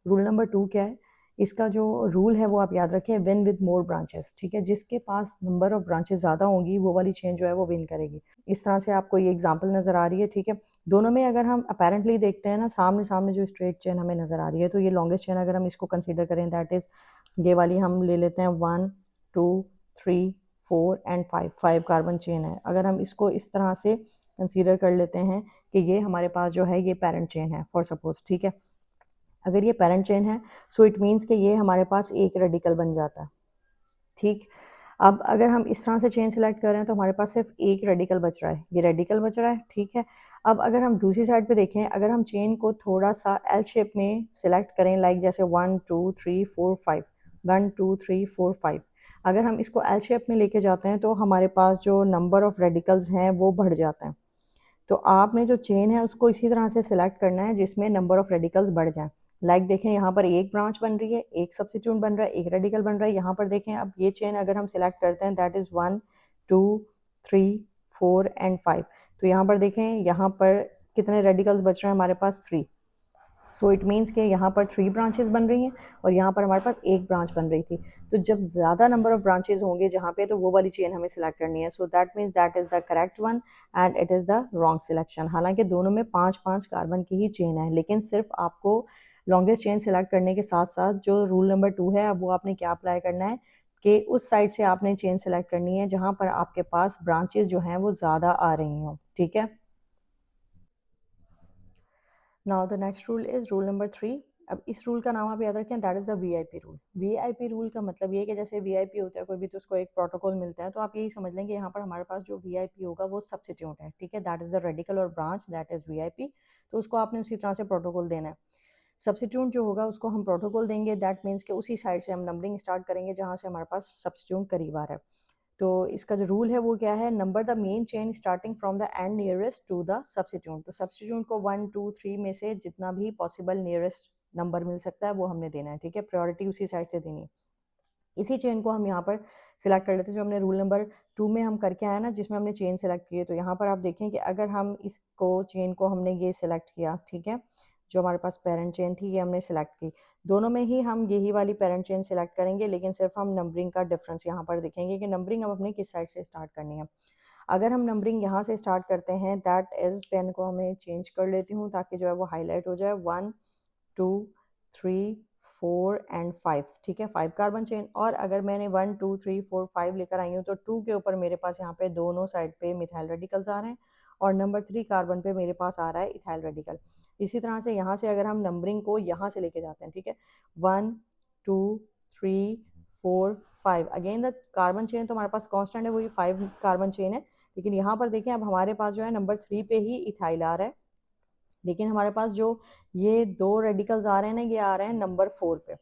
Rule number 2 क्या है, इसका जो रूल है वो आप याद रखें, विन विद मोर ब्रांचेस, ठीक है। जिसके पास नंबर ऑफ ब्रांचेस ज़्यादा होंगी वो वाली चेन जो है वो विन करेगी। इस तरह से आपको ये एग्जांपल नज़र आ रही है, ठीक है। दोनों में अगर हम अपेरेंटली देखते हैं ना, सामने सामने जो स्ट्रेट चेन हमें नज़र आ रही है, तो ये लॉन्गेस्ट चेन अगर हम इसको कंसिडर करें, दैट इज़ ये वाली हम ले लेते हैं 1 2 3 4 एंड 5 कार्बन चेन है। अगर हम इसको इस तरह से कंसीडर कर लेते हैं कि ये हमारे पास जो है ये पेरेंट चेन है फॉर सपोज, ठीक है। अगर ये पेरेंट चेन है सो इट मीन्स कि ये हमारे पास एक रेडिकल बन जाता है, ठीक। अब अगर हम इस तरह से चेन सेलेक्ट कर रहे हैं तो हमारे पास सिर्फ एक रेडिकल बच रहा है, ये रेडिकल बच रहा है, ठीक है। अब अगर हम दूसरी साइड पे देखें, अगर हम चेन को थोड़ा सा एल शेप में सिलेक्ट करें, लाइक जैसे 1 2 3 4 5 1 2 3 4 5, अगर हम इसको एल शेप में लेके जाते हैं तो हमारे पास जो नंबर ऑफ रेडिकल्स हैं वो बढ़ जाते हैं। तो आपने जो चेन है उसको इसी तरह से सिलेक्ट करना है जिसमें नंबर ऑफ रेडिकल्स बढ़ जाएं। लाइक देखें यहाँ पर एक ब्रांच बन रही है, एक सब्स्टिट्यूट बन रहा है, एक रेडिकल बन रहा है। यहाँ पर देखें, अब ये चेन अगर हम सिलेक्ट करते हैं, दैट इज़ 1 2 3 4 एंड 5, तो यहाँ पर देखें, यहाँ पर कितने रेडिकल्स बच रहे हैं हमारे पास 3। सो इट मीन्स कि यहाँ पर 3 ब्रांचेस बन रही हैं और यहाँ पर हमारे पास एक ब्रांच बन रही थी। तो जब ज़्यादा नंबर ऑफ ब्रांचेस होंगे जहाँ पे, तो वो वाली चेन हमें सिलेक्ट करनी है। So that means that is the correct one and it is the wrong selection. हालांकि दोनों में 5-5 कार्बन की ही चेन है, लेकिन सिर्फ आपको लॉन्गेस्ट चेन सिलेक्ट करने के साथ साथ जो रूल नंबर 2 है, अब वो आपने क्या अप्लाई करना है कि उस साइड से आपने चेन सेलेक्ट करनी है जहाँ पर आपके पास ब्रांचेस जो हैं वो ज़्यादा आ रही हों, ठीक है। Now the next rule is rule number 3। अब इस रूल का नाम आप याद रखें, that is the VIP rule. VIP rule का मतलब ये है कि जैसे वीआईपी होता है कोई भी, तो उसको एक प्रोटोकॉल मिलता है, तो आप यही समझ लें कि यहाँ पर हमारे पास जो वीआईपी होगा वो सब्स्टिट्यूट है, ठीक है। दैट इज द रेडिकल और ब्रांच, दैट इज वीआईपी। तो उसको आपने उसी तरह से प्रोटोकॉल देना है। सब्स्टिट्यूट जो होगा उसको हम प्रोटोकॉल देंगे, दैट मीन्स कि उसी साइड से हम नंबरिंग स्टार्ट करेंगे जहाँ से हमारे पास सब्स्टिट्यूट करीब आ रहा है। तो इसका जो रूल है वो क्या है, number the main chain starting from the end nearest to the substitute. तो सब्स्टिट्यूट को 1 2 3 में से जितना भी पॉसिबल नियरेस्ट नंबर मिल सकता है वो हमने देना है, ठीक है। प्रायोरिटी उसी साइड से देनी है। इसी चेन को हम यहाँ पर सिलेक्ट कर लेते हैं जो हमने रूल नंबर 2 में हम करके आया ना, जिसमें हमने चेन सेलेक्ट की है। तो यहाँ पर आप देखें कि अगर हम इसको चेन को हमने ये सिलेक्ट किया, ठीक है, जो हमारे पास पेरेंट चेन थी ये हमने सेलेक्ट की, दोनों में ही हम यही वाली पेरेंट चेन सेलेक्ट करेंगे, लेकिन सिर्फ हम नंबरिंग का डिफरेंस यहाँ पर देखेंगे कि नंबरिंग अब अपने किस साइड से स्टार्ट करनी है। अगर हम नंबरिंग यहाँ से स्टार्ट करते हैं, दैट इज, पेन को हमें चेंज कर लेती हूँ ताकि जो है वो हाईलाइट हो जाए, 1 2 3 4 एंड 5, ठीक है, 5 कार्बन चेन। और अगर मैंने 1 2 3 4 5 लेकर आई हूँ तो 2 के ऊपर मेरे पास यहाँ पे दोनों साइड पे मिथाइल रेडिकल्स आ रहे हैं और नंबर 3 कार्बन पे मेरे पास आ रहा है इथाइल रेडिकल। इसी तरह से यहाँ से अगर हम नंबरिंग को यहाँ से लेके जाते हैं, ठीक है, 1 2 3 4 5, अगेन द कार्बन चेन तो हमारे पास कांस्टेंट है, वही 5 कार्बन चेन है, लेकिन यहाँ पर देखें अब हमारे पास जो है नंबर 3 पे ही इथाइल आ रहा है, लेकिन हमारे पास जो ये दो रेडिकल्स आ रहे हैं ना, ये आ रहे हैं नंबर 4 पे।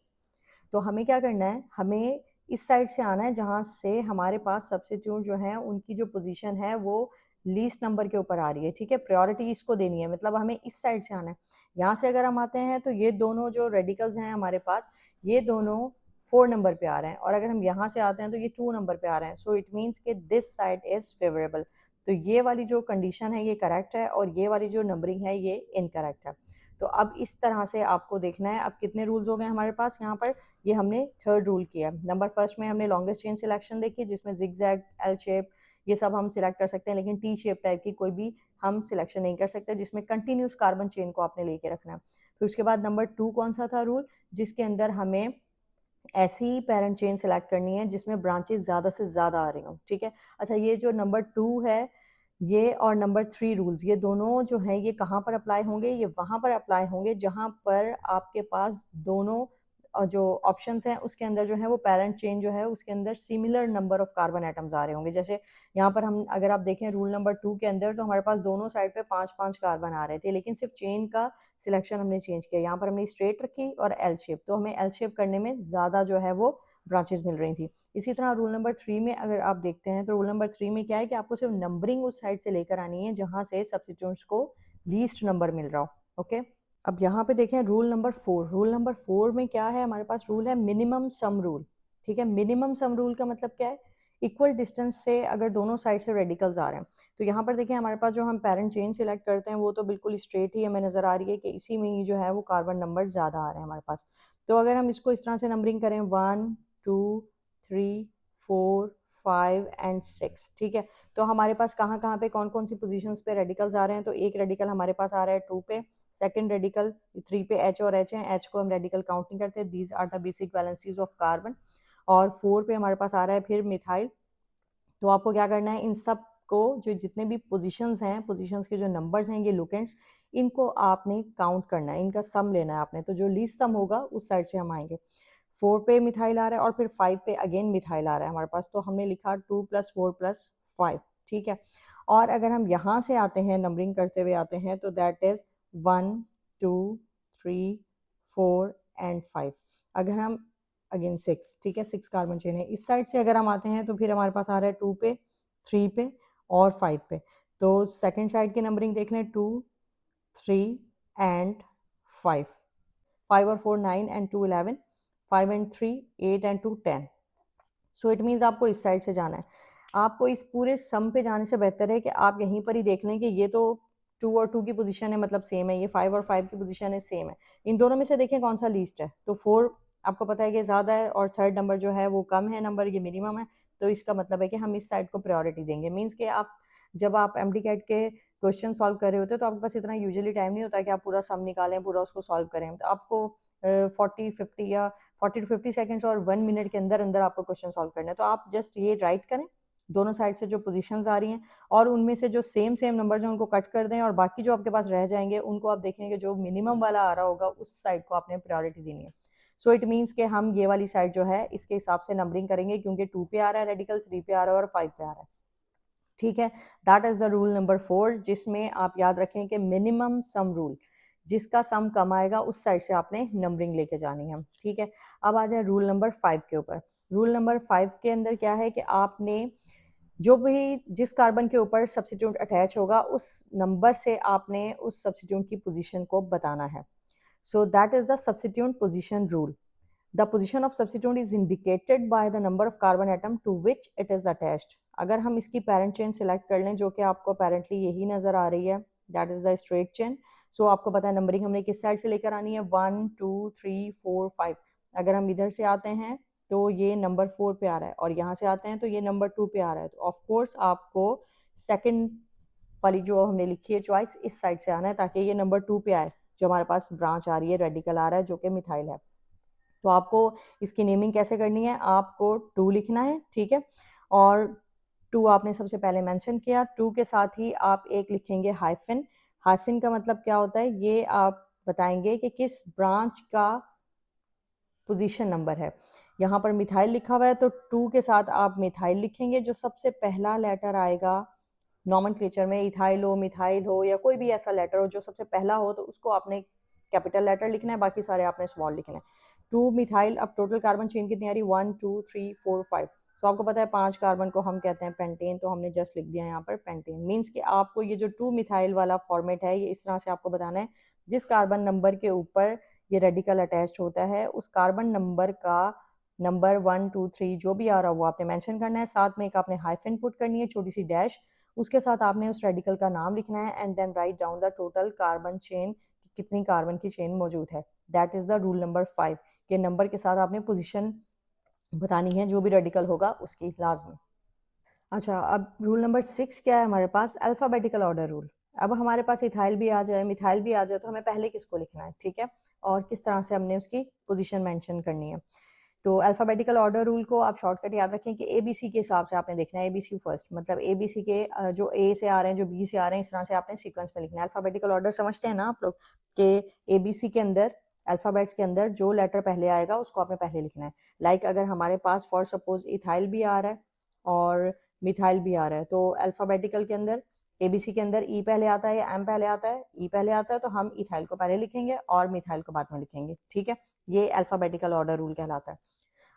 तो हमें क्या करना है, हमें इस साइड से आना है जहाँ से हमारे पास सब्स्टिट्यूट जो है उनकी जो पोजीशन है वो लीस्ट नंबर के ऊपर आ रही है, ठीक है। प्रायोरिटी इसको देनी है, मतलब हमें इस साइड से आना है। यहाँ से अगर हम आते हैं तो ये दोनों जो रेडिकल्स हैं हमारे पास, ये दोनों 4 नंबर पे आ रहे हैं, और अगर हम यहाँ से आते हैं तो ये 2 नंबर पे आ रहे हैं। सो इट मीन्स कि दिस साइड इज फेवरेबल। तो ये वाली जो कंडीशन है ये करेक्ट है और ये वाली जो नंबरिंग है ये इनकरेक्ट है। तो अब इस तरह से आपको देखना है। अब कितने रूल्स हो गए हमारे पास यहाँ पर, ये हमने थर्ड रूल किया। नंबर फर्स्ट में हमने लॉन्गेस्ट चेन सिलेक्शन देखी जिसमें जिगजैग, एल शेप, ये सब हम सिलेक्ट कर सकते हैं, लेकिन टी शेप टाइप की कोई भी हम सिलेक्शन नहीं कर सकते जिसमें कंटिन्यूस कार्बन चेन को आपने लेके रखना है। फिर उसके बाद नंबर 2 कौन सा था रूल, जिसके अंदर हमें ऐसी पेरेंट चेन सेलेक्ट करनी है जिसमें ब्रांचेस ज़्यादा से ज़्यादा आ रही हों, ठीक है। अच्छा, ये जो नंबर 2 है ये और नंबर 3 रूल्स, ये दोनों जो हैं ये कहाँ पर अप्लाई होंगे, ये वहाँ पर अप्लाई होंगे जहाँ पर आपके पास दोनों जो ऑप्शंस हैं उसके अंदर जो है वो पेरेंट चेन जो है उसके अंदर similar number of carbon atoms आ रहे होंगे। जैसे यहाँ पर हम अगर आप देखें रूल नंबर 2 के अंदर, तो हमारे पास दोनों साइड पे 5-5 कार्बन आ रहे थे, लेकिन सिर्फ चेन का सिलेक्शन हमने चेंज किया। यहाँ पर हमने स्ट्रेट रखी और एल शेप, तो हमें एल शेप करने में ज़्यादा जो है वो ब्रांचेस मिल रही थी। इसी तरह रूल नंबर 3 में अगर आप देखते हैं तो रूल नंबर 3 में क्या है कि आपको सिर्फ नंबरिंग उस साइड से लेकर आनी है जहाँ से सब्स्टिट्यूट्स को लीस्ट नंबर मिल रहा हो, ओके। अब यहाँ पे देखें रूल नंबर 4। रूल नंबर 4 में क्या है, हमारे पास रूल है मिनिमम सम रूल, ठीक है। मिनिमम सम रूल का मतलब क्या है, इक्वल डिस्टेंस से अगर दोनों साइड से रेडिकल्स आ रहे हैं, तो यहाँ पर देखिए हमारे पास जो हम पेरेंट चेन सिलेक्ट करते हैं वो तो बिल्कुल स्ट्रेट ही हमें नज़र आ रही है कि इसी में ही जो है वो कार्बन नंबर ज़्यादा आ रहे हैं हमारे पास। तो अगर हम इसको इस तरह से नंबरिंग करें 1 2 3 4 5 एंड 6, ठीक है, तो हमारे पास कहाँ कहाँ पे कौन कौन सी पोजीशंस पे रेडिकल्स आ रहे हैं। तो एक रेडिकल हमारे पास आ रहा है 2 पे, सेकंड रेडिकल 3 पे H और H है, H को हम रेडिकल काउंट नहीं करते, these are the basic valencies of carbon. और 4 पे हमारे पास आ रहा है फिर मिथाइल। तो आपको क्या करना है, इन सब को जो जितने भी पोजीशंस हैं, पोजीशंस के जो नंबर्स हैं ये लुकेंट्स, इनको आपने काउंट करना है, इनका सम लेना है आपने। तो जो लीस्ट सम होगा उस साइड से हम आएंगे। 4 पे मिथाइल आ रहा है और फिर 5 पे अगेन मिथाइल आ रहा है हमारे पास, तो हमने लिखा 2 + 4 + 5, ठीक है। और अगर हम यहाँ से आते हैं नंबरिंग करते हुए आते हैं तो दैट इज 1 2 3 4 एंड 5। अगर हम अगेन 6, ठीक है, 6 कार्बन चेन है। इस साइड से अगर हम आते हैं तो फिर हमारे पास आ रहा है 2 पे, 3 पे और 5 पे। तो सेकंड साइड की नंबरिंग देख लें, 2 3 एंड 5, 5 और 4 9 and 2 11, 5 and 3 8 and 2 10। So it means आपको इस साइड से जाना है। आपको इस पूरे सम पे जाने से बेहतर है कि आप यहीं पर ही देख लें कि ये तो 2 और 2 की पोजीशन है, मतलब सेम है, ये 5 और 5 की पोजीशन है, सेम है। इन दोनों में से देखें कौन सा लीस्ट है। तो 4 आपको पता है कि ज़्यादा है और थर्ड नंबर जो है वो कम है, नंबर ये मिनिमम है। तो इसका मतलब है कि हम इस साइड को प्रायोरिटी देंगे। मीन्स कि आप जब आप MD-CAT के क्वेश्चन सॉल्व कर रहे होते हैं तो आपके पास इतना यूजुअली टाइम नहीं होता कि आप पूरा सम निकालें, पूरा उसको सॉल्व करें। तो आपको 40-50 या 40 टू 50 सेकंड्स और 1 मिनट के अंदर अंदर आपको क्वेश्चन सॉल्व करना है। तो आप जस्ट ये राइट करें दोनों साइड से जो पोजीशंस आ रही हैं, और उनमें से जो सेम सेम नंबर्स हैं उनको कट कर दें, और बाकी जो आपके पास रह जाएंगे उनको आप देखेंगे जो मिनिमम वाला आ रहा होगा उस साइड को आपने प्रायोरिटी देनी है। सो इट मीन्स कि हम ये वाली साइड जो है इसके हिसाब से नंबरिंग करेंगे, क्योंकि 2 पे आ रहा है रेडिकल, 3 पे आ रहा है और 5 पे आ रहा है, ठीक है। That is the rule number 4, जिसमें आप याद रखें कि मिनिमम सम रूल, जिसका सम कम आएगा उस साइड से आपने नंबरिंग लेके जानी है, ठीक है। अब आ जाए रूल नंबर 5 के ऊपर। रूल नंबर 5 के अंदर क्या है कि आपने जो भी जिस कार्बन के ऊपर सब्स्टिट्यूट अटैच होगा उस नंबर से आपने उस सब्स्टिट्यूट की पोजीशन को बताना है। So that is the substitute position rule. The position of substituent is indicated by the number of carbon atom to which it is attached. अगर हम इसकी parent chain select कर लें, जो कि आपको apparently यही नज़र आ रही है, that is the straight chain. So आपको पता है नंबरिंग हमने किस साइड से लेकर आनी है, 1 2 3 4 5। अगर हम इधर से आते हैं तो ये नंबर 4 पे आ रहा है, और यहाँ से आते हैं तो ये नंबर 2 पे आ रहा है। तो ऑफ कोर्स आपको सेकंड वाली जो हमने लिखी है चॉइस, इस साइड से आना है ताकि ये नंबर 2 पे आए, जो हमारे पास ब्रांच आ रही है, रेडिकल आ रहा है जो कि मिथाइल है। तो आपको इसकी नेमिंग कैसे करनी है, आपको 2 लिखना है, ठीक है। और 2 आपने सबसे पहले मेंशन किया, 2 के साथ ही आप एक लिखेंगे हाइफन। हाइफन का मतलब क्या होता है, ये आप बताएंगे कि किस ब्रांच का पोजीशन नंबर है। यहाँ पर मिथाइल लिखा हुआ है तो 2 के साथ आप मिथाइल लिखेंगे, जो सबसे पहला लेटर आएगा नॉमेनक्लेचर में, इथाइल हो, मिथाइल हो, या कोई भी ऐसा लेटर हो जो सबसे पहला हो, तो उसको आपने कैपिटल लेटर लिखना है, बाकी सारे आपने स्मॉल लिखना है। 2 मिथाइल। अब टोटल कार्बन चेन कितनी आ रही है, 1 2 3 4 5। सो आपको पता है 5 कार्बन को हम कहते हैं पेंटेन, तो हमने जस्ट लिख दिया यहाँ पर पेंटेन। मीन्स कि आपको ये जो 2 मिथाइल वाला फॉर्मेट है, ये इस तरह से आपको बताना है, जिस कार्बन नंबर के ऊपर ये रेडिकल अटैच्ड होता है उस कार्बन नंबर का नंबर 1 2 3 जो भी आ रहा हो वो आपने मेंशन करना है। साथ में एक आपने हाइफन पुट करनी है, छोटी सी डैश, उसके साथ आपने उस रेडिकल का नाम लिखना है, and then write down the total carbon chain, कितनी कार्बन की चेन मौजूद है। That is the rule number 5, के नंबर के साथ आपने पोजीशन बतानी है जो भी रेडिकल होगा उसकी, लाजमी। अच्छा, अब रूल नंबर 6 क्या है हमारे पास, अल्फ़ाबेटिकल ऑर्डर रूल। अब हमारे पास इथाइल भी आ जाए, मिथाइल भी आ जाए, तो हमें पहले किसको लिखना है, ठीक है, और किस तरह से हमने उसकी पोजीशन मेंशन करनी है। तो अल्फ़ाबेटिकल ऑर्डर रूल को आप शॉर्टकट याद रखें कि ABC के हिसाब से आपने देखना है, ABC फर्स्ट, मतलब ABC के जो A से आ रहे हैं, जो B से आ रहे हैं, इस तरह से आपने सीक्वेंस में लिखना है। अल्फ़ाबेटिकल ऑर्डर समझते हैं ना आप लोग, कि ABC के अंदर, अल्फ़ाबेट्स के अंदर जो लेटर पहले आएगा उसको आपने पहले लिखना है। लाइक अगर हमारे पास फॉर सपोज इथाइल भी आ रहा है और मिथाइल भी आ रहा है, तो अल्फ़ाबेटिकल के अंदर ABC के अंदर E पहले आता है या M पहले आता है, E पहले आता है, तो हम इथाइल को पहले लिखेंगे और मिथाइल को बाद में लिखेंगे, ठीक है। ये अल्फ़ाबेटिकल ऑर्डर रूल कहलाता है।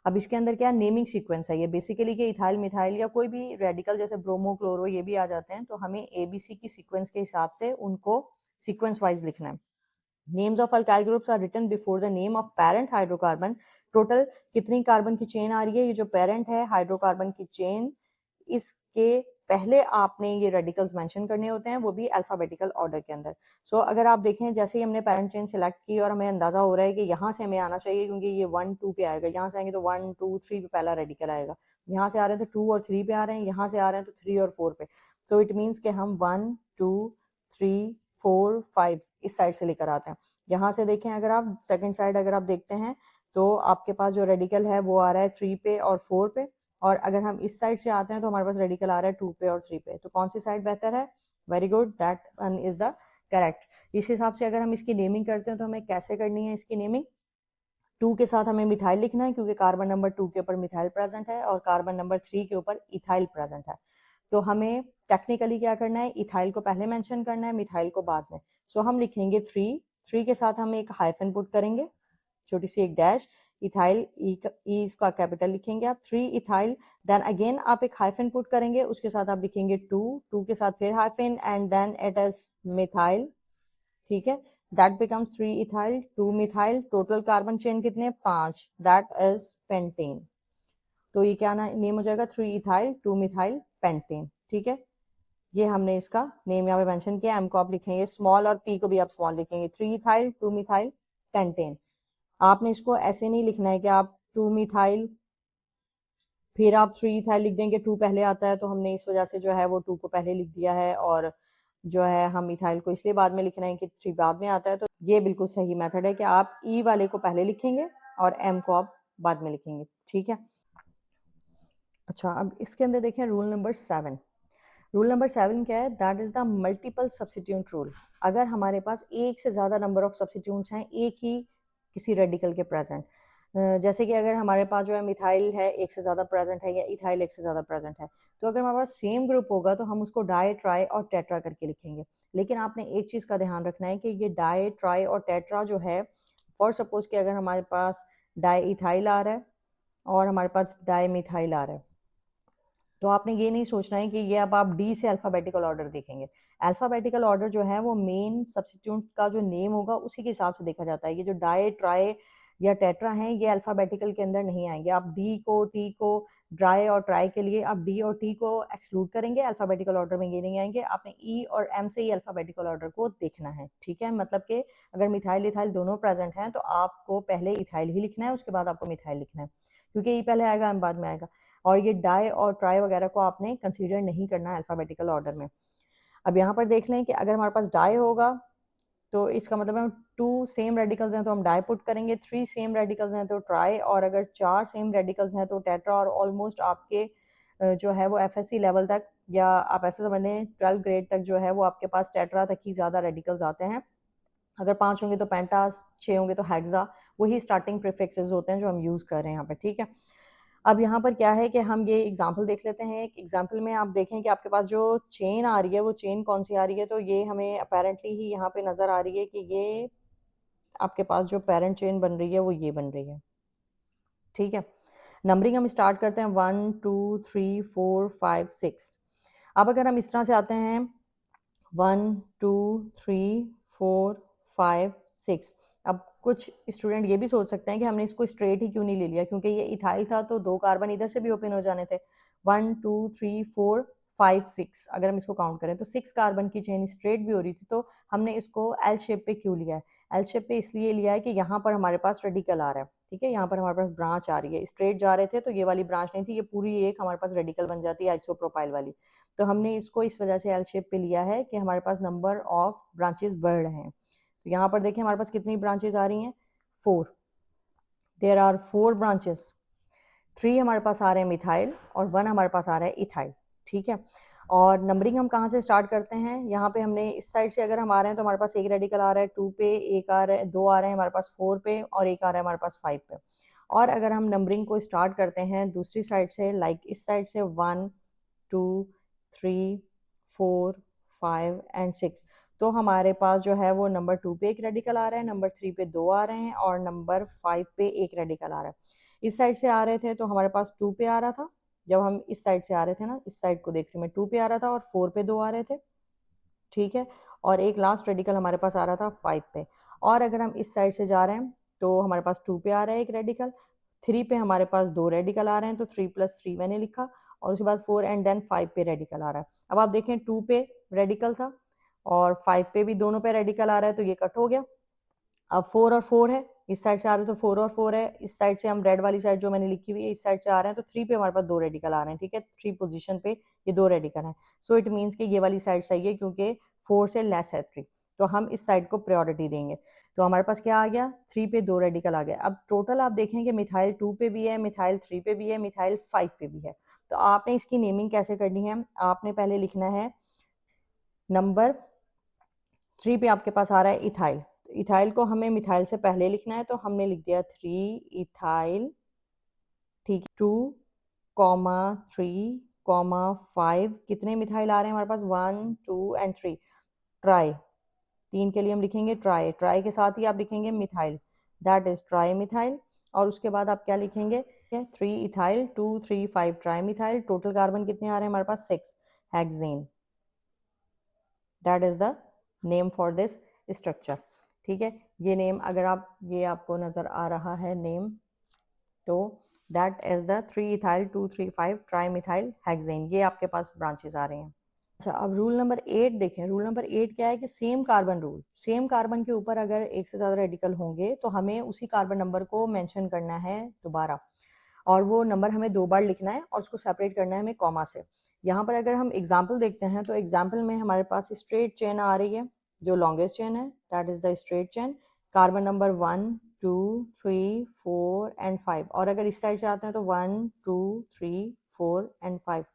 अब इसके अंदर क्या नेमिंग सीक्वेंस है, ये बेसिकली कि इथाइल मिथाइल या कोई भी रेडिकल जैसे ब्रोमो क्लोरो ये भी आ जाते हैं, तो हमें ABC की सीक्वेंस के हिसाब से उनको सीक्वेंस वाइज लिखना है। Names of alkyl groups are written before the name of parent hydrocarbon. Total कितनी कार्बन की चेन आ रही है, ये जो पेरेंट है हाइड्रोकार्बन की चेन, इसके पहले आपने ये रेडिकल्स मेंशन करने होते हैं, वो भी अल्फ़ाबेटिकल ऑर्डर के अंदर। सो अगर आप देखें जैसे ही हमने पैरेंट चेन सेलेक्ट की और हमें अंदाज़ा हो रहा है कि यहाँ से हमें आना चाहिए क्योंकि ये 1 2 पे आएगा, यहाँ से आएंगे तो 1 2 3 पे पहला रेडिकल आएगा, यहाँ से आ रहे हैं तो 2 और 3 पे आ रहे हैं, यहाँ से आ रहे हैं तो 3 और 4 पे। सो इट मीन्स कि हम 1 2 3 4 5 इस साइड से लेकर आते हैं। यहाँ से देखें अगर आप सेकंड साइड अगर आप देखते हैं तो आपके पास जो रेडिकल है वो आ रहा है 3 पे और 4 पे, और अगर हम इस साइड से आते हैं तो हमारे पास रेडिकल आ रहा है 2 पे और 3 पे। तो कौन सी साइड बेहतर है? Very good, that one is the correct. इस हिसाब से अगर हम इसकी नेमिंग करते हैं तो हमें कैसे करनी है इसकी नेमिंग? 2 के साथ हमें मिथाइल लिखना है क्योंकि कार्बन नंबर 2 के ऊपर मिथाइल प्रेजेंट है और कार्बन नंबर 3 के ऊपर इथाइल प्रेजेंट है। तो हमें टेक्निकली क्या करना है, इथाइल को पहले मेंशन करना है, मिथाइल को बाद में। सो हम लिखेंगे 3 के साथ हम एक हाइफन पुट करेंगे, छोटी सी एक डैश, इथाइल ई इसका कैपिटल लिखेंगे आप, 3 इथाइल, देन अगेन आप एक हाइफन पुट करेंगे, उसके साथ आप लिखेंगे 2 के साथ फिर hyphen and then it is methyl. ठीक है, that becomes 3 ethyl 2 methyl, total carbon chain कितने? 5, दैट इज पेंटेन। तो ये क्या नेम हो जाएगा? 3 इथाइल 2 मिथाइल पेंटेन। ठीक है, ये हमने इसका नेम यहाँ पे मेंशन किया। एम को आप लिखेंगे स्मॉल और पी को भी आप स्मॉल लिखेंगे, 3 इथाइल 2 मिथाइल पेंटेन। आपने इसको ऐसे नहीं लिखना है कि आप 2 मिथाइल फिर आप 3 इथाइल लिख देंगे, 2 पहले आता है तो हमने इस वजह से जो है वो 2 को पहले लिख दिया है, और जो है हम इथाइल को इसलिए बाद में लिख रहे हैं कि 3 बाद में आता है। तो ये बिल्कुल सही मेथड है कि आप ई वाले को पहले लिखेंगे और एम को आप बाद में लिखेंगे। ठीक है, अच्छा अब इसके अंदर देखें रूल नंबर 7। रूल नंबर 7 क्या है? That is the multiple substitute rule. अगर हमारे पास एक से ज़्यादा नंबर ऑफ सब्स्टिट्यूट्स हैं एक ही किसी रेडिकल के प्रेजेंट, जैसे कि अगर हमारे पास जो है मिथाइल है एक से ज़्यादा प्रेजेंट है या इथाइल एक से ज़्यादा प्रेजेंट है, तो अगर हमारे पास सेम ग्रुप होगा तो हम उसको डाई ट्राई और टेट्रा करके लिखेंगे। लेकिन आपने एक चीज़ का ध्यान रखना है कि ये डाई ट्राई और टेट्रा जो है, फॉर सपोज कि अगर हमारे पास डाई इथाइल आ रहा है और हमारे पास डाई मिथाइल आ रहा है, तो आपने ये नहीं सोचना है कि ये अब आप डी से अल्फ़ाबेटिकल ऑर्डर देखेंगे। अल्फ़ाबेटिकल ऑर्डर जो है वो मेन सब्स्टिट्यूट का जो नेम होगा उसी के हिसाब से देखा जाता है। ये जो डाई ट्राई या टेट्रा हैं ये अल्फ़ाबेटिकल के अंदर नहीं आएंगे। आप डी को टी को ड्राई और ट्राई के लिए आप डी और टी को एक्सक्लूड करेंगे, अल्फ़ाबेटिकल ऑर्डर में ये नहीं आएंगे। आपने ई और एम से ही अल्फ़ाबेटिकल ऑर्डर को देखना है। ठीक है, मतलब कि अगर मिथाइल इथाइल दोनों प्रेजेंट हैं तो आपको पहले इथाइल ही लिखना है, उसके बाद आपको मिथाइल लिखना है, क्योंकि ई पहले आएगा एम बाद में आएगा। और ये डाई और ट्राई वगैरह को आपने कंसीडर नहीं करना है अल्फ़ाबेटिकल ऑर्डर में। अब यहाँ पर देख लें कि अगर हमारे पास डाई होगा तो इसका मतलब है 2 सेम रेडिकल्स हैं तो हम डाई पुट करेंगे, 3 सेम रेडिकल्स हैं तो ट्राई, और अगर 4 सेम रेडिकल्स हैं तो टेट्रा। और ऑलमोस्ट आपके जो है वो एफएससी लेवल तक, या आप ऐसे समझ लें 12 ग्रेड तक जो है वो आपके पास टेट्रा तक ही ज़्यादा रेडिकल्स आते हैं। अगर 5 होंगे तो पेंटा, 6 होंगे तो हेक्सा, वही स्टार्टिंग प्रीफिक्सेस होते हैं जो हम यूज़ कर रहे हैं यहाँ पर। ठीक है, अब यहाँ पर क्या है कि हम ये एग्जाम्पल देख लेते हैं। एक एग्जाम्पल में आप देखें कि आपके पास जो चेन आ रही है वो चेन कौन सी आ रही है, तो ये हमें अपेरेंटली ही यहाँ पे नज़र आ रही है कि ये आपके पास जो पेरेंट चेन बन रही है वो ये बन रही है। ठीक है, नंबरिंग हम स्टार्ट करते हैं 1 2 3 4 5 6। अब अगर हम इस तरह से आते हैं 1 2 3 4 5 6, अब कुछ स्टूडेंट ये भी सोच सकते हैं कि हमने इसको स्ट्रेट ही क्यों नहीं ले लिया, क्योंकि ये इथाइल था तो 2 कार्बन इधर से भी ओपन हो जाने थे। 1 2 3 4 5 6 अगर हम इसको काउंट करें तो 6 कार्बन की चेन स्ट्रेट भी हो रही थी, तो हमने इसको एल शेप पे क्यों लिया है? एल शेप पे इसलिए लिया है कि यहाँ पर हमारे पास रेडिकल आ रहा है। ठीक है, यहाँ पर हमारे पास ब्रांच आ रही है, स्ट्रेट जा रहे थे तो ये वाली ब्रांच नहीं थी, ये पूरी एक हमारे पास रेडिकल बन जाती है आइसोप्रोपाइल वाली। तो हमने इसको इस वजह से एल शेप पे लिया है कि हमारे पास नंबर ऑफ ब्रांचेस बढ़ रहे हैं। तो यहाँ पर देखिए हमारे पास कितनी ब्रांचेस आ रही हैं? 4। There are 4 branches. 3 हमारे पास आ रहे हैं मिथाइल और 1 हमारे पास आ रहा है इथाइल। ठीक है, और नंबरिंग हम कहाँ से स्टार्ट करते हैं? यहाँ पे हमने इस साइड से अगर हम आ रहे हैं तो हमारे पास एक रेडिकल आ रहा है 2 पे, एक आ रहा है 2 आ रहे हैं हमारे पास 4 पे, और एक आ रहा है हमारे पास 5 पे। और अगर हम नंबरिंग को स्टार्ट करते हैं दूसरी साइड से, लाइक इस साइड से 1 2 3 4 5 एंड 6, तो हमारे पास जो है वो नंबर 2 पे एक रेडिकल आ रहा है, नंबर 3 पे 2 आ रहे हैं, और नंबर 5 पे एक रेडिकल आ रहा है। इस साइड से आ रहे थे तो हमारे पास 2 पे आ रहा था, जब हम इस साइड से आ रहे थे ना, इस साइड को देख रही मैं, 2 पे आ रहा था और 4 पे 2 आ रहे थे। ठीक है, और एक लास्ट रेडिकल हमारे पास आ रहा था 5 पे। और अगर हम इस साइड से जा रहे हैं तो हमारे पास 2 पे आ रहा है एक रेडिकल, 3 पे हमारे पास 2 रेडिकल आ रहे हैं, तो 3 + 3 मैंने लिखा, और उसके बाद 4 एंड देन 5 पे रेडिकल आ रहा है। अब आप देखें 2 पे रेडिकल था और 5 पे भी दोनों पे रेडिकल आ रहा है, तो ये कट हो गया। अब 4 और 4 है, इस साइड से आ रहे हैं तो 4 और 4 है, इस साइड से हम रेड वाली साइड जो मैंने लिखी हुई है इस साइड से आ रहे हैं, तो 3 पे हमारे पास 2 रेडिकल आ रहे हैं, ठीक है। 3 पोजीशन पे ये 2 रेडिकल हैं, सो इट मीन्स कि ये वाली साइड सही है क्योंकि 4 से लेस है 3, तो हम इस साइड को प्रायोरिटी देंगे। तो हमारे पास क्या आ गया, 3 पे 2 रेडिकल आ गया। अब टोटल आप देखें कि मिथाइल 2 पे भी है, मिथाइल 3 पे भी है, मिथाइल 5 पे भी है। तो आपने इसकी नेमिंग कैसे करनी है, आपने पहले लिखना है नंबर 3 पे आपके पास आ रहा है इथाइल, तो इथाइल को हमें मिथाइल से पहले लिखना है, तो हमने लिख दिया 3 इथाइल, ठीक, 2 कॉमा 3 कॉमा 5। कितने मिथाइल आ रहे हैं हमारे पास, 1 2 एंड 3। ट्राई, 3 के लिए हम लिखेंगे ट्राई, ट्राई के साथ ही आप लिखेंगे methyl, that is tri methyl. और उसके बाद आप क्या लिखेंगे, 3 ethyl 2 3 5 tri methyl. Total carbon कितने आ रहे हैं हमारे पास, 6 hexane, that is the name for this structure, ठीक है। ये नेम अगर आप, ये आपको नजर आ रहा है नेम, तो that is the 3 ethyl 2 3 5 tri methyl hexane, ये आपके पास ब्रांचेस आ रहे हैं। अच्छा, अब रूल नंबर 8 देखें। रूल नंबर 8 क्या है कि same carbon rule, same carbon के ऊपर अगर एक से ज़्यादा रेडिकल होंगे तो हमें उसी कार्बन नंबर को मेंशन करना है दोबारा, और वो नंबर हमें 2 बार लिखना है और उसको सेपरेट करना है हमें कॉमा से। यहाँ पर अगर हम एग्जाम्पल देखते हैं तो एग्जाम्पल में हमारे पास स्ट्रेट चेन आ रही है, जो लॉन्गेस्ट चेन है, that is the straight chain, carbon number 1 2 3 4 and 5। और अगर इस साइड से आते हैं तो 1 2 3 4 एंड 5।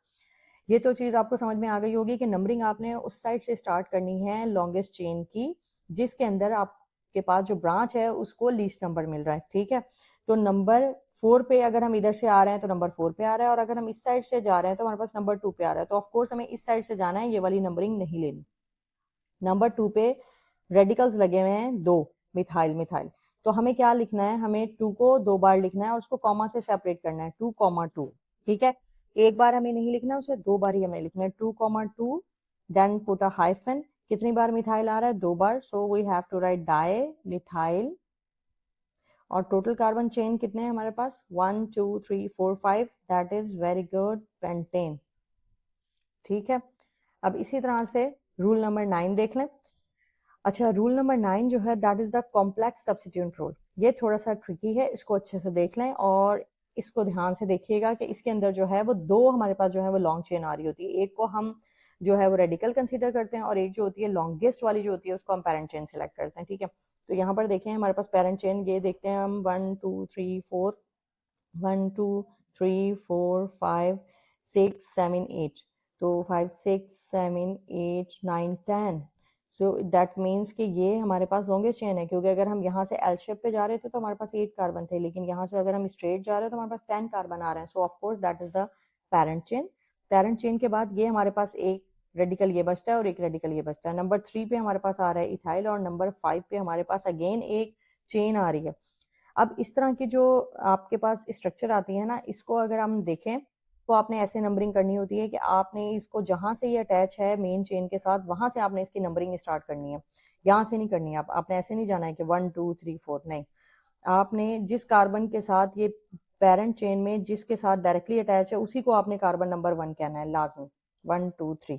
ये तो चीज आपको समझ में आ गई होगी कि नंबरिंग आपने उस साइड से स्टार्ट करनी है लॉन्गेस्ट चेन की, जिसके अंदर आपके पास जो ब्रांच है उसको लीस्ट नंबर मिल रहा है, ठीक है। तो नंबर 4 पे अगर हम इधर से आ रहे हैं तो नंबर 4 पे आ रहा है, और अगर हम इस साइड से जा रहे हैं तो हमारे पास नंबर 2 पे आ रहा है, तो ऑफकोर्स हमें इस साइड से जाना है, ये वाली नंबरिंग नहीं लेनी। नंबर 2 पे रेडिकल्स लगे हुए हैं 2, मिथाइल मिथाइल, तो हमें क्या लिखना है, हमें 2 को 2 बार लिखना है और उसको कॉमा से सेपरेट करना है, 2 कॉमा 2, ठीक है। एक बार हमें नहीं लिखना, उसे 2 बार ही हमें लिखना है, 2 comma 2, then put a hyphen. कितनी बार मिथाइल आ रहा है, 2 बार, so we have to write dimethyl. और टोटल कार्बन चेन कितने हैं हमारे पास, 1 2 3 4 5, that is very good, pentane, ठीक है। अब इसी तरह से रूल नंबर 9 देख लें। अच्छा, रूल नंबर 9 जो है that is the complex substitute rule. ये थोड़ा सा ट्रिकी है, इसको अच्छे से देख लें और इसको ध्यान से देखिएगा कि इसके अंदर जो है वो 2 हमारे पास जो है वो लॉन्ग चेन आ रही होती है, एक को हम जो है वो रेडिकल कंसीडर करते हैं और एक जो होती है लॉन्गेस्ट वाली जो होती है उसको हम पेरेंट चेन सेलेक्ट करते हैं, ठीक है। तो यहाँ पर देखें हमारे पास पेरेंट चेन ये देखते हैं हम 1 2 3 4, 1 2 3 4 5 6 7 8, तो 5 6 7 8 9 10। सो दैट मीन्स कि ये हमारे पास लॉन्गेस्ट चेन है, क्योंकि अगर हम यहाँ से एल शेप पे जा रहे थे तो हमारे पास 8 कार्बन थे, लेकिन यहाँ से अगर हम स्ट्रेट जा रहे हैं तो हमारे पास 10 कार्बन आ रहे हैं, सो of course that is the parent chain. Parent chain के बाद ये हमारे पास एक रेडिकल ये बचता है और एक रेडिकल ये बचता है। नंबर 3 पे हमारे पास आ रहा है इथाइल और नंबर 5 पे हमारे पास अगेन एक चेन आ रही है। अब इस तरह की जो आपके पास स्ट्रक्चर आती है ना, इसको अगर हम देखें तो आपने ऐसे नंबरिंग करनी होती है कि आपने इसको जहां से ये अटैच है मेन चेन के साथ, वहां से आपने इसकी नंबरिंग स्टार्ट करनी है, यहाँ से नहीं करनी है। आपने ऐसे नहीं जाना है कि 1 2 3 4, नहीं, आपने जिस कार्बन के साथ ये पेरेंट चेन में जिसके साथ डायरेक्टली अटैच है उसी को आपने कार्बन नंबर 1 कहना है लाजमी, 1 2 3,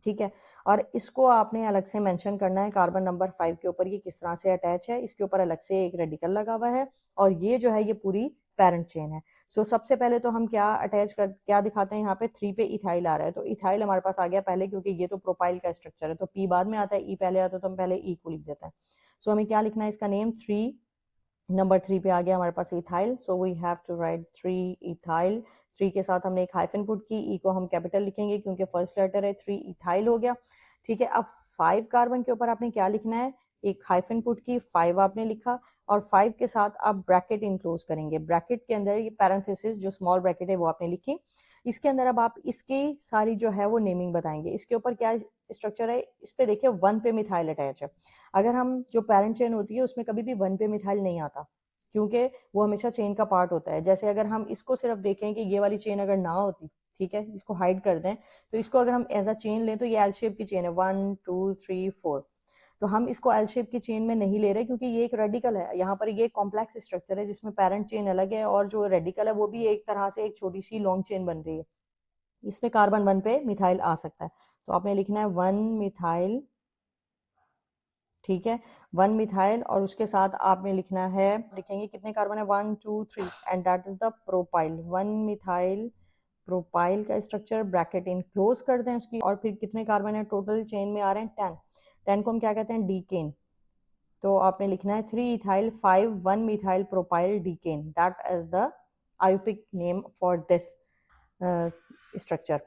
ठीक है। और इसको आपने अलग से मेंशन करना है कार्बन नंबर 5 के ऊपर ये किस तरह से अटैच है, इसके ऊपर अलग से एक रेडिकल लगा हुआ है और ये जो है ये पूरी पेरेंट चेन है। सो सबसे पहले तो हम क्या अटैच कर क्या दिखाते हैं, यहाँ पे 3 पे इथाइल आ रहा है, तो इथाइल हमारे पास आ गया पहले, क्योंकि ये तो प्रोपाइल का स्ट्रक्चर है, तो पी बाद में आता है, ई पहले आता है, तो हम पहले ई को लिख देते हैं। सो हमें क्या लिखना है, इसका नेम 3, नंबर 3 पे आ गया हमारे पास ethyl, so we have to write 3 ethyl. 3 के साथ हमने एक हाइफन पुट की, ई को हम कैपिटल लिखेंगे क्योंकि फर्स्ट लेटर है, 3 इथाइल हो गया, ठीक है। अब 5 कार्बन के ऊपर आपने क्या लिखना है, एक हाइफन पुट की, 5 आपने लिखा और 5 के साथ आप ब्रैकेट इनक्लोज करेंगे, ब्रैकेट के अंदर ये पैरेंथेसिस जो स्मॉल ब्रैकेट है वो आपने लिखी। इसके अंदर अब आप इसकी सारी जो है वो नेमिंग बताएंगे, इसके ऊपर क्या स्ट्रक्चर है, इस पे देखिए 1 पे मिथाइल अटैच है। अगर हम जो पेरेंट चेन होती है उसमें कभी भी 1 पे मिथाइल नहीं आता, क्योंकि वो हमेशा चेन का पार्ट होता है। जैसे अगर हम इसको सिर्फ देखें कि ये वाली चेन अगर ना होती, ठीक है, इसको हाइड कर दें, तो इसको अगर हम एज अ चेन लें तो ये एल शेप की चेन है, 1 2 3 4, तो हम इसको एल शेप की चेन में नहीं ले रहे क्योंकि ये एक रेडिकल है, यहाँ पर ये कॉम्प्लेक्स स्ट्रक्चर है जिसमें पेरेंट चेन अलग है और जो रेडिकल है वो भी एक तरह से एक छोटी सी लॉन्ग चेन बन रही है। इसमें कार्बन 1 पे मिथाइल आ सकता है, तो आपने लिखना है 1 मिथाइल, ठीक है, 1 मिथाइल, और उसके साथ आपने लिखना है, लिखेंगे कितने कार्बन है, 1 2 3, and that is the propyl, 1 methyl propyl का स्ट्रक्चर, ब्रैकेट इन क्लोज कर दें उसकी, और फिर कितने कार्बन है टोटल चेन में आ रहे हैं, 10, 10 को हम क्या कहते हैं, डीकेन। तो आपने लिखना है 3 ethyl 5 1 methyl propyl decane, that is the IUPAC name for this structure.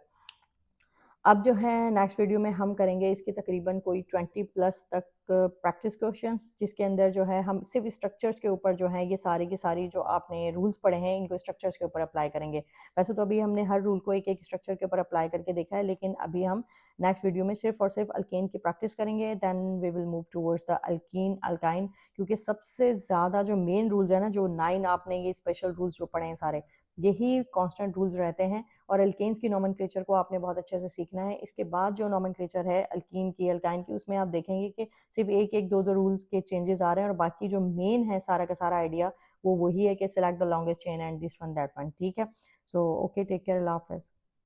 अब जो है नेक्स्ट वीडियो में हम करेंगे इसके तकरीबन कोई 20 प्लस तक प्रैक्टिस क्वेश्चंस, जिसके अंदर जो है हम सिर्फ स्ट्रक्चर्स के ऊपर जो है ये सारी की सारी जो आपने रूल्स पढ़े हैं इनको स्ट्रक्चर्स के ऊपर अप्लाई करेंगे। वैसे तो अभी हमने हर रूल को एक एक स्ट्रक्चर के ऊपर अप्लाई करके देखा है, लेकिन अभी हम नेक्स्ट वीडियो में सिर्फ और सिर्फ अल्केन की प्रैक्टिस करेंगे, then we will move towards the alkene alkyne, क्योंकि सबसे ज़्यादा जो मेन रूल्स है ना, जो 9 आपने ये स्पेशल रूल्स जो पढ़े हैं सारे, यही कॉन्स्टेंट रूल्स रहते हैं, और अल्केन्स की नोमेनक्लेचर को आपने बहुत अच्छे से सीखना है। इसके बाद जो नोमेनक्लेचर है अल्कीन की अल्काइन की, उसमें आप देखेंगे कि सिर्फ एक एक दो दो रूल्स के चेंजेस आ रहे हैं, और बाकी जो मेन है सारा का सारा आइडिया वो वही है कि select the longest chain and this one that one, ठीक है। सो ओके, टेक केयर, अल्लाह हाफिज़।